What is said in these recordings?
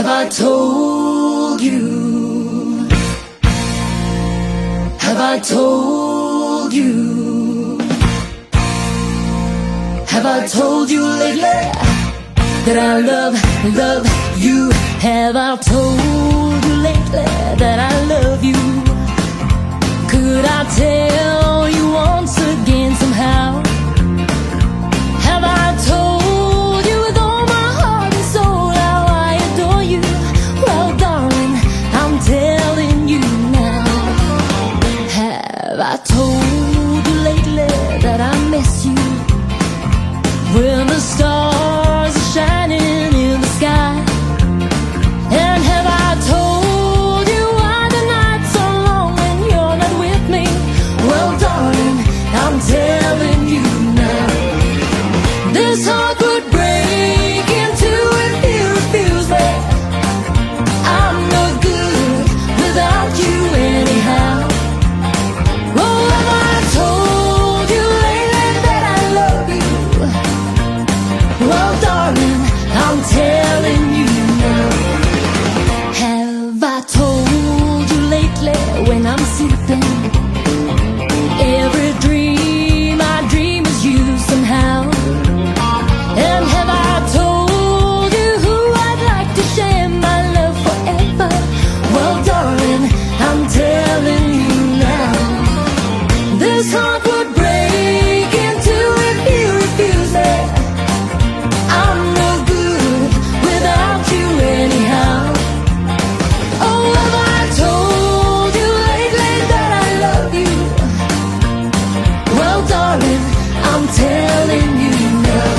Have I told you? Have I told you? Have I told you lately that I love you? Have I told you lately that I love you? Could I tell you once again somehow? Have I told you with all my heart and soul how I adore you? Well, darling, I'm telling you now. Have I told you lately that I miss you? When the stars are shining in the sky. And have I told you why the nights are long when you're not with me? Well, darling, I'm telling you now. This heart would break in two if you refuse me. I'm no good without you anyhow. Oh, have I told you lately that I love you? Well, darling, I'm telling you now. Have I told you lately when I'm sleeping? Every dream I dream is you somehow. And have I told you who I'd like to share my love forever? Well, darling, I'm telling you now. This heart would break in two if you refuse me. I'm no good without you anyhow. Oh, have I told you lately that I love you? Well, darling, I'm telling you now.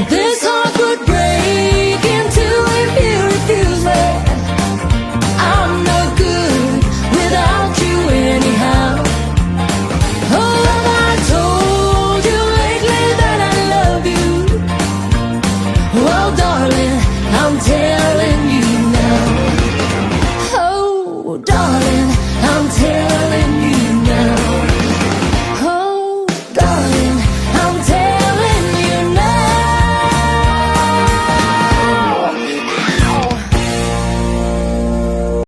This heart would break in two if you refuse me. I'm no good without you anyhow. Oh, have I told you lately that I love you? Well, darling, I'm telling you now. Oh, darling, I'm telling you